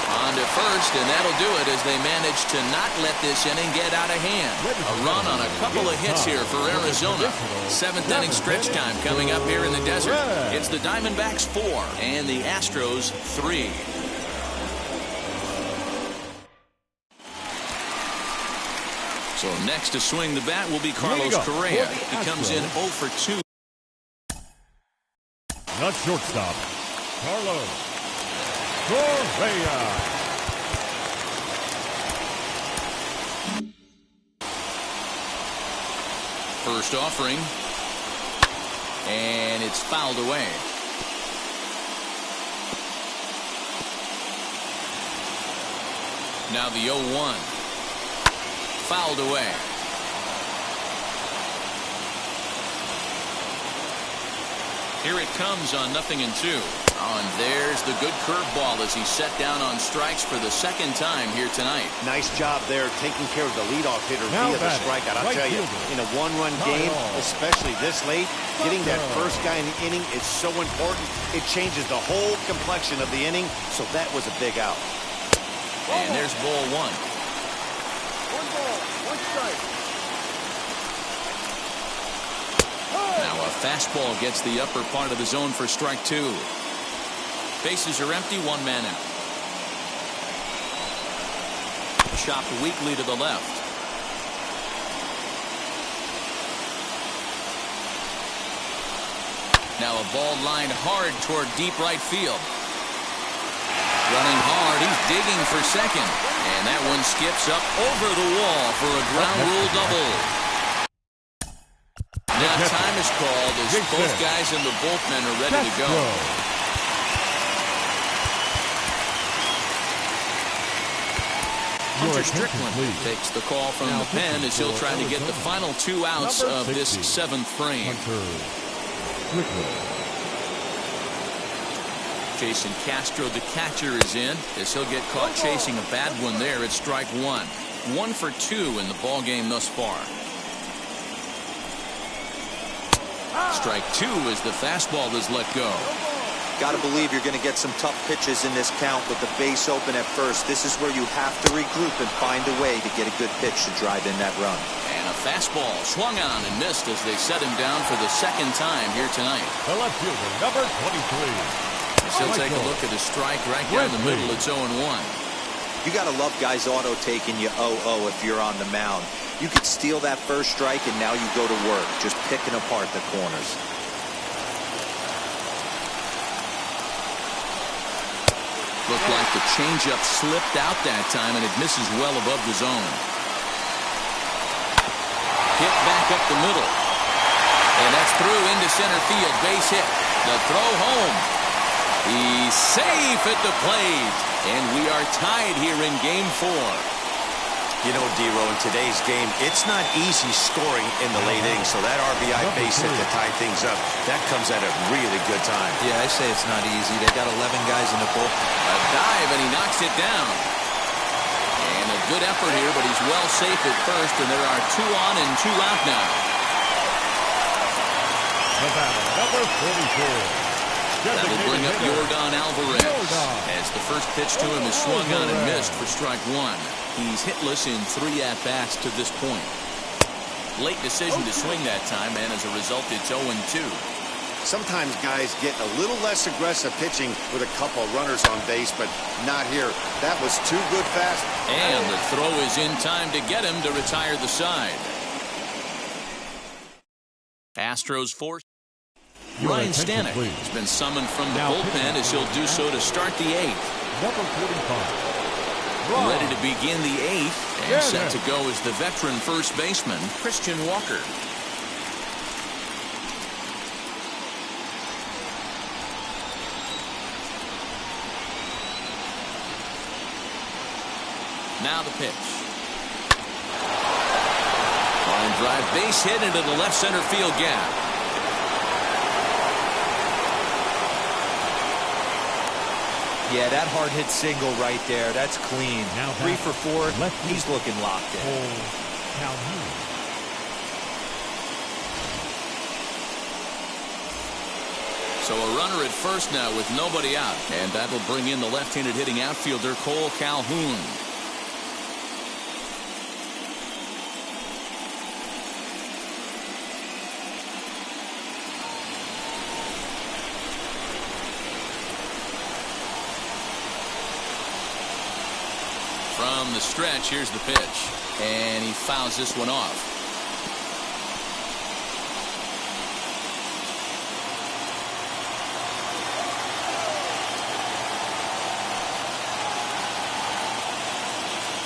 On to first, and that'll do it as they manage to not let this inning get out of hand. A run on a couple of hits here for Arizona. 7th inning stretch time coming up here in the desert. It's the Diamondbacks 4 and the Astros 3. So next to swing the bat will be Carlos Correa. He comes in 0 for 2. Not shortstop, Carlos Correa. First offering. And it's fouled away. Now the 0-1. Fouled away. Here it comes on 0-2. Oh, and there's the good curveball as he's set down on strikes for the second time here tonight. Nice job there taking care of the leadoff hitter via the strikeout. I'll tell you, in a 1-run game, especially this late, getting that first guy in the inning is so important. It changes the whole complexion of the inning, so that was a big out. And there's ball 1. 1 ball, 1 strike. Now a fastball gets the upper part of the zone for strike 2. Bases are empty, 1 man out. Chopped weakly to the left. Now a ball lined hard toward deep right field. Running hard, he's digging for second. And that one skips up over the wall for a ground rule double. Now time is called as both guys in the bullpen are ready to go. Hunter Strickland takes the call from the pen as he'll try to get the final 2 outs of this 7th frame. Jason Castro, the catcher, is in as he'll get caught chasing a bad one there at strike 1. 1 for 2 in the ball game thus far. Strike 2 as the fastball is let go. Got to believe you're going to get some tough pitches in this count with the base open at first. This is where you have to regroup and find a way to get a good pitch to drive in that run. And a fastball swung on and missed as they set him down for the second time here tonight. The left fielder, number 23. He'll take a look at a strike right down the middle. It's 0-1. You got to love guys auto-taking you 0-0 if you're on the mound. You could steal that first strike, and now you go to work, just picking apart the corners. Looked like the changeup slipped out that time, and it misses well above the zone. Hit back up the middle. And that's through into center field. Base hit. The throw home. He's safe at the plate. And we are tied here in Game 4. You know, D-Row, in today's game, it's not easy scoring in the late innings, so that RBI base hit to tie things up, that comes at a really good time. Yeah, I say it's not easy. They got 11 guys in the bullpen. A dive, and he knocks it down. And a good effort here, but he's well safe at first, and there are 2 on and 2 out now. The batter, number 44. That'll bring up Yordan Alvarez. As the first pitch to him is swung on and missed for strike 1. He's hitless in 3 at-bats to this point. Late decision to swing that time, and as a result, it's 0-2. Sometimes guys get a little less aggressive pitching with a couple runners on base, but not here. That was too good fast. And the throw is in time to get him to retire the side. Astros force. Ryan Stanek has been summoned from the bullpen as he'll do so to start the 8th. Number 45. Ready to begin the 8th and set to go is the veteran first baseman, Christian Walker. Now the pitch. Line drive, base hit into the left center field gap. Yeah, that hard hit single right there. That's clean. Now 3 for 4. He's looking locked in. So a runner at first now with nobody out. And that will bring in the left-handed hitting outfielder Cole Calhoun. From the stretch, here's the pitch. And he fouls this one off.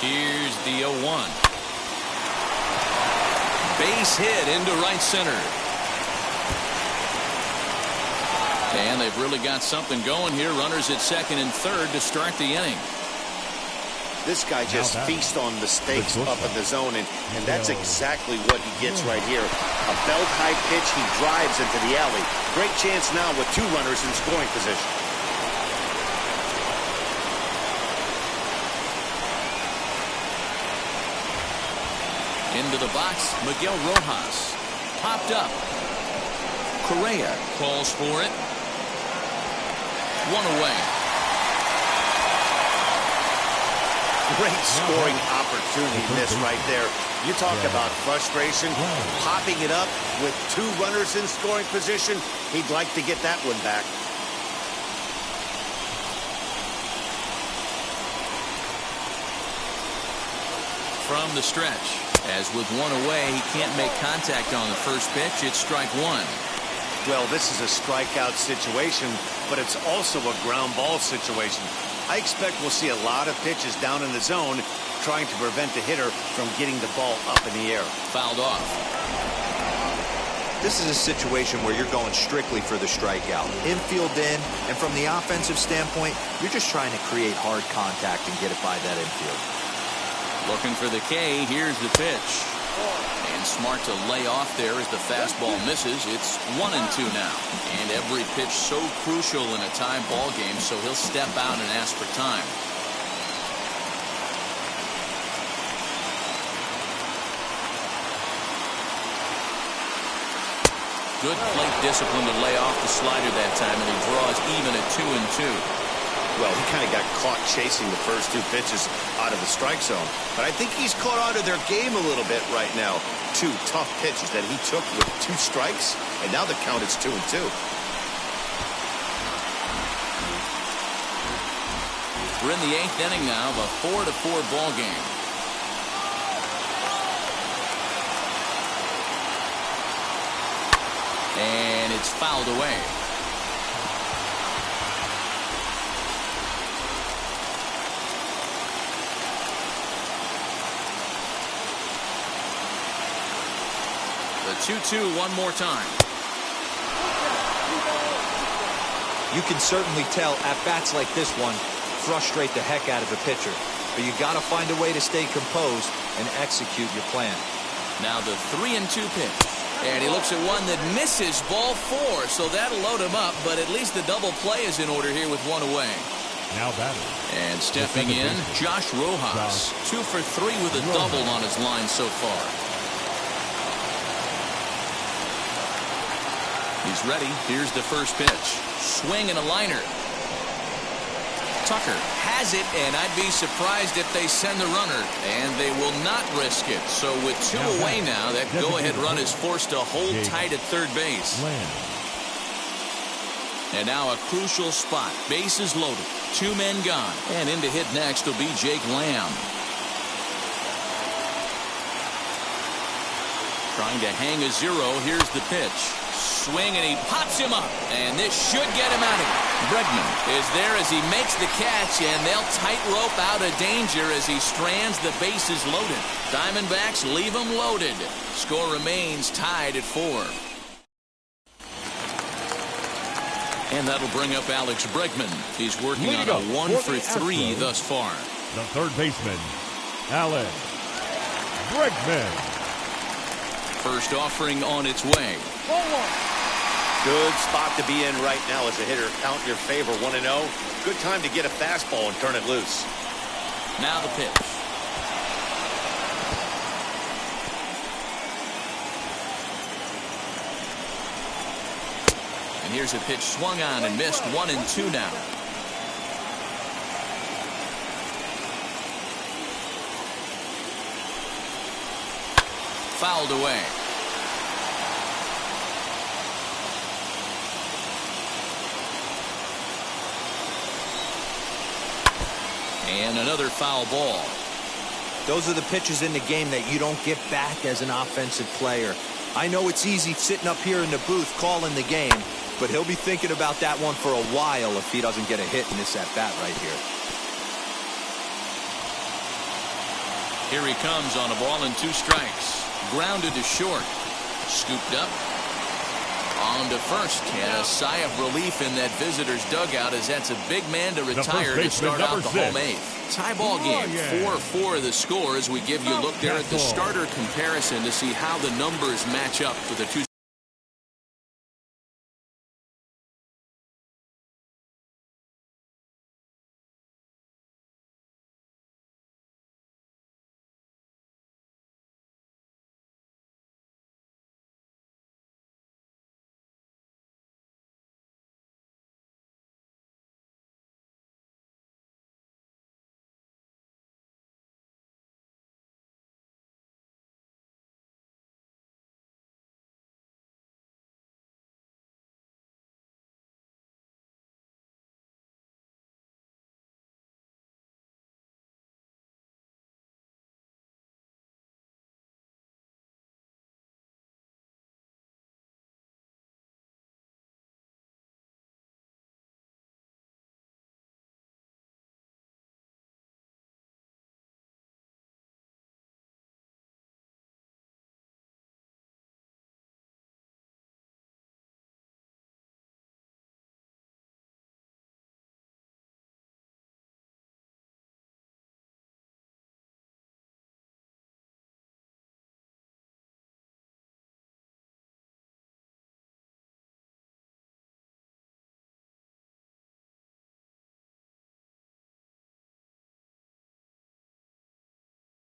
Here's the 0-1. Base hit into right center. And they've really got something going here. Runners at second and third to start the inning. This guy just feasts on mistakes up in the zone, and that's exactly what he gets right here. A belt-high pitch, he drives into the alley. Great chance now with 2 runners in scoring position. Into the box, Miguel Rojas. Popped up. Correa calls for it. 1 away. Great scoring opportunity missed right there. You talk about frustration, popping it up with 2 runners in scoring position. He'd like to get that one back. From the stretch, as with 1 away, he can't make contact on the first pitch. It's strike 1. Well, this is a strikeout situation, but it's also a ground ball situation. I expect we'll see a lot of pitches down in the zone trying to prevent the hitter from getting the ball up in the air. Fouled off. This is a situation where you're going strictly for the strikeout. Infield in, and from the offensive standpoint, you're just trying to create hard contact and get it by that infield. Looking for the K. Here's the pitch. And smart to lay off there as the fastball misses. It's 1-2 now. And every pitch so crucial in a tie ball game, so he'll step out and ask for time. Good plate discipline to lay off the slider that time, and he draws even at 2-2. Well, he kind of got caught chasing the first 2 pitches out of the strike zone. But I think he's caught out of their game a little bit right now. 2 tough pitches that he took with 2 strikes, and now the count is 2-2. We're in the 8th inning now of a 4-4 ball game. And it's fouled away. The 2-2 one more time. You can certainly tell at-bats like this one frustrate the heck out of the pitcher. But you got to find a way to stay composed and execute your plan. Now the 3-2 pitch. And he looks at one that misses, ball 4. So that'll load him up, but at least the double play is in order here with one away. Now batting. And stepping in, Josh Rojas. 2 for 3 with a double on his line so far. He's ready. Here's the first pitch. Swing and a liner. Tucker has it, and I'd be surprised if they send the runner, and they will not risk it. So with 2 away now, that go-ahead run is forced to hold tight at third base. And now a crucial spot. Bases loaded. 2 men gone. And in to hit next will be Jake Lamb. Trying to hang a 0. Here's the pitch. Swing, and he pops him up. And this should get him out of it. Bregman is there as he makes the catch, and they'll tightrope out of danger as he strands the bases loaded. Diamondbacks leave him loaded. Score remains tied at 4. And that'll bring up Alex Bregman. He's working on a 1 for 3 thus far. The third baseman, Alex Bregman. First offering on its way. Good spot to be in right now as a hitter. Count your favor, 1-0. Good time to get a fastball and turn it loose. Now the pitch. And here's a pitch swung on and missed. 1-2 now. Fouled away. And another foul ball. Those are the pitches in the game that you don't get back as an offensive player. I know it's easy sitting up here in the booth calling the game, but he'll be thinking about that one for a while if he doesn't get a hit in this at-bat right here. Here he comes on a ball and 2 strikes. Grounded to short. Scooped up. On to first. And a sigh of relief in that visitor's dugout as that's a big man to retire to start out the home 8th. Tie ball game. 4-4 the score as we give you a look there at the starter comparison to see how the numbers match up for the 2.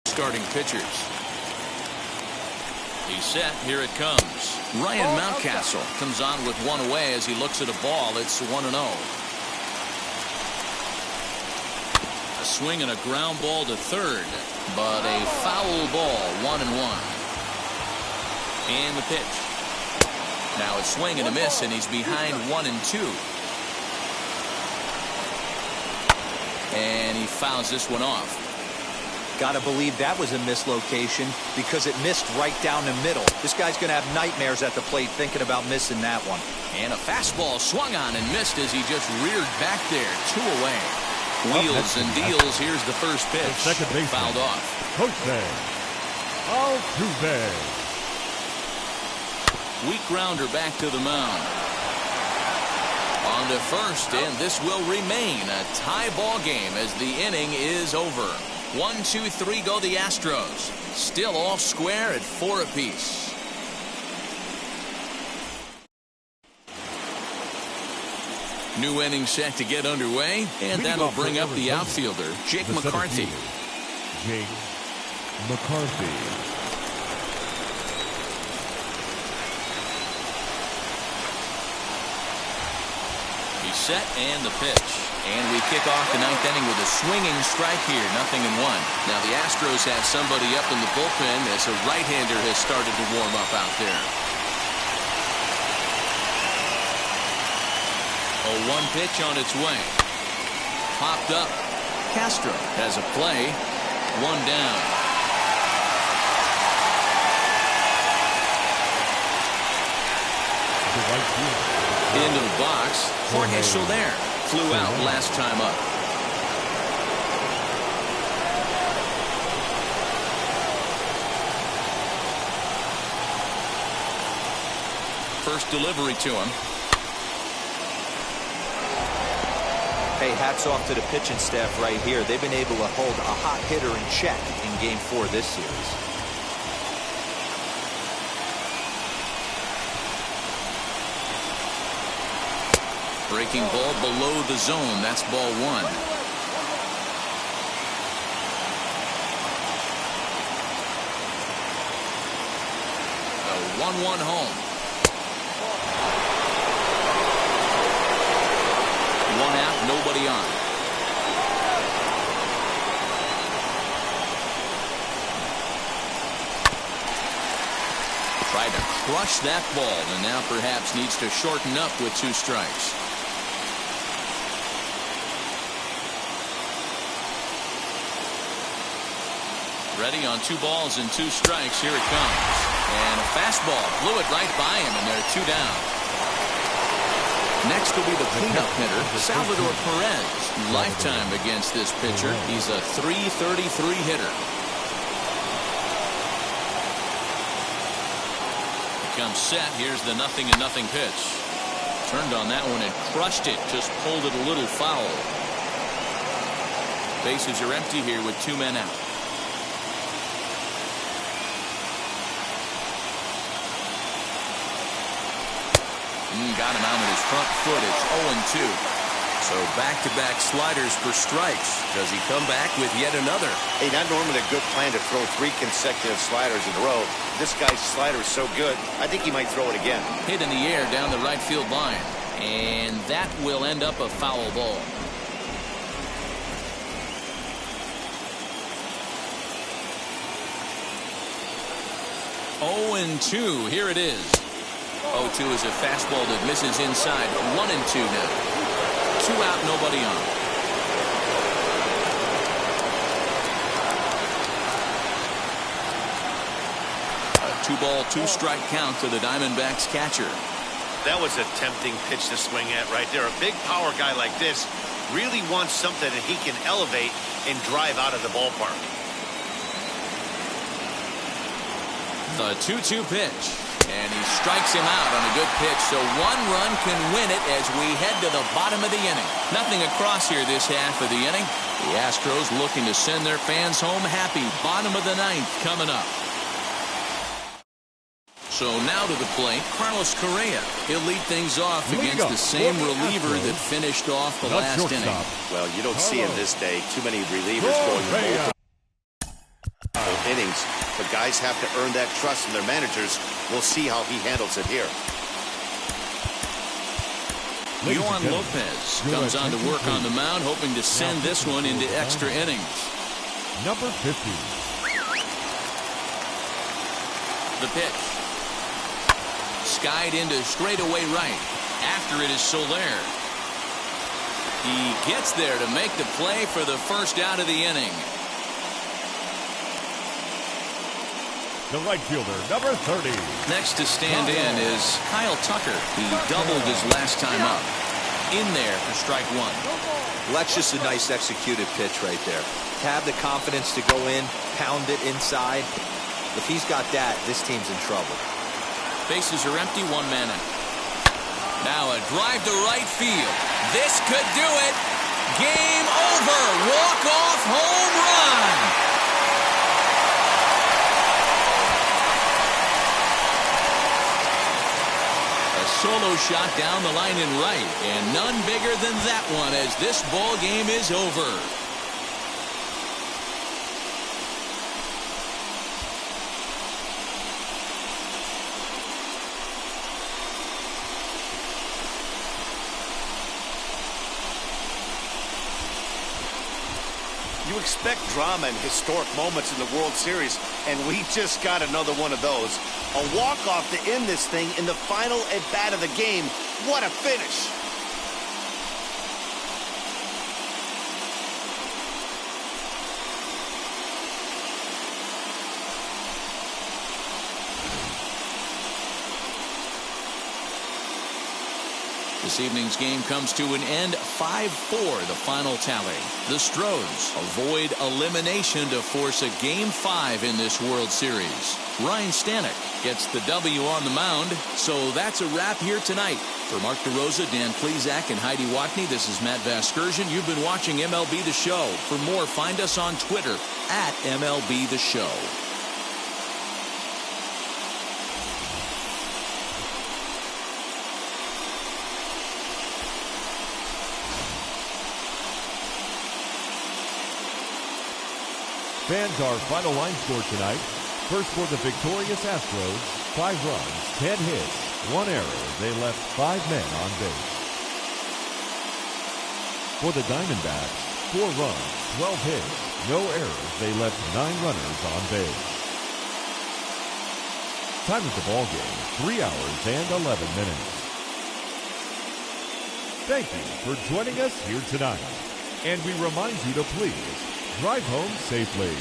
Starting pitchers. He's set. Here it comes. Ryan Mountcastle comes on with 1 away as he looks at a ball. It's 1-0. A swing and a ground ball to third, but a foul ball. 1-1. And the pitch. Now a swing and a miss, and he's behind 1-2. And he fouls this one off. Got to believe that was a mislocation because it missed right down the middle. This guy's going to have nightmares at the plate thinking about missing that one. And a fastball swung on and missed as he just reared back there. 2 away. Wheels and deals. Here's the first pitch. The second baseman, fouled off. Jose Altuve. Weak grounder back to the mound. On Down to first, and this will remain a tie ball game as the inning is over. 1, 2, 3 go the Astros. Still all square at 4 apiece. New inning set to get underway, and that'll bring up the outfielder, Jake McCarthy. Jake McCarthy. He's set, and the pitch. And we kick off the 9th inning with a swinging strike here, 0-1. Now the Astros have somebody up in the bullpen as a right-hander has started to warm up out there. A 1 pitch on its way. Popped up. Castro has a play. 1 down. Into the box. Jorge Soler flew out last time up. First delivery to him. Hey, hats off to the pitching staff right here. They've been able to hold a hot hitter in check in Game 4 this series. Breaking ball below the zone. That's ball 1. A 1-1 home. 1 out, nobody on. Tried to crush that ball, and now perhaps needs to shorten up with 2 strikes. Ready on 2 balls and 2 strikes. Here it comes. And a fastball blew it right by him, and there are 2 down. Next will be the cleanup hitter, Salvador Perez. Lifetime against this pitcher. He's a .333 hitter. Becomes set. Here's the 0-0 pitch. Turned on that one and crushed it. Just pulled it a little foul. Bases are empty here with 2 men out. Got him out on his front foot. It's 0-2. So back-to-back sliders for strikes. Does he come back with yet another? Hey, not normally a good plan to throw 3 consecutive sliders in a row. This guy's slider is so good, I think he might throw it again. Hit in the air down the right field line. And that will end up a foul ball. (0-2). Here it is. 0-2 is a fastball that misses inside. 1-2 now. 2 out, nobody on. A 2-ball, 2-strike count to the Diamondbacks catcher. That was a tempting pitch to swing at right there. A big power guy like this really wants something that he can elevate and drive out of the ballpark. The 2-2 pitch. And he strikes him out on a good pitch, so 1 run can win it as we head to the bottom of the inning. Nothing across here this half of the inning. The Astros looking to send their fans home happy. Bottom of the 9th coming up. So now to the plate, Carlos Correa. He'll lead things off against the same reliever that finished off the last inning. Well, you don't see in this day too many relievers going multiple innings. But guys have to earn that trust from their managers. We'll see how he handles it here. Yohan Lopez comes on to work on the mound, hoping to send this one into extra innings. Number 50. The pitch. Skied into straightaway right. After it is Soler. He gets there to make the play for the first out of the inning. The right fielder, number 30. Next to stand in is Kyle Tucker. He doubled his last time up. In there for strike 1. Well, that's just a nice executed pitch right there. To have the confidence to go in, pound it inside. If he's got that, this team's in trouble. Bases are empty, 1 man out. Now a drive to right field. This could do it. Game over. Walk-off home run. A solo shot down the line in right, and none bigger than that one as this ball game is over. You expect drama and historic moments in the World Series, and we just got another one of those. A walk-off to end this thing in the final at-bat of the game. What a finish. This evening's game comes to an end, 5-4, the final tally. The Astros avoid elimination to force a Game 5 in this World Series. Ryan Stanek gets the W on the mound, so that's a wrap here tonight. For Mark DeRosa, Dan Plesac, and Heidi Watney, this is Matt Vasgersian. You've been watching MLB The Show. For more, find us on Twitter at MLB The Show. Fans, our final line score tonight. First for the victorious Astros, 5 runs, 10 hits, 1 error. They left 5 men on base. For the Diamondbacks, 4 runs, 12 hits, no errors. They left 9 runners on base. Time of the ball game, 3 hours and 11 minutes. Thank you for joining us here tonight. And we remind you to please drive home safely.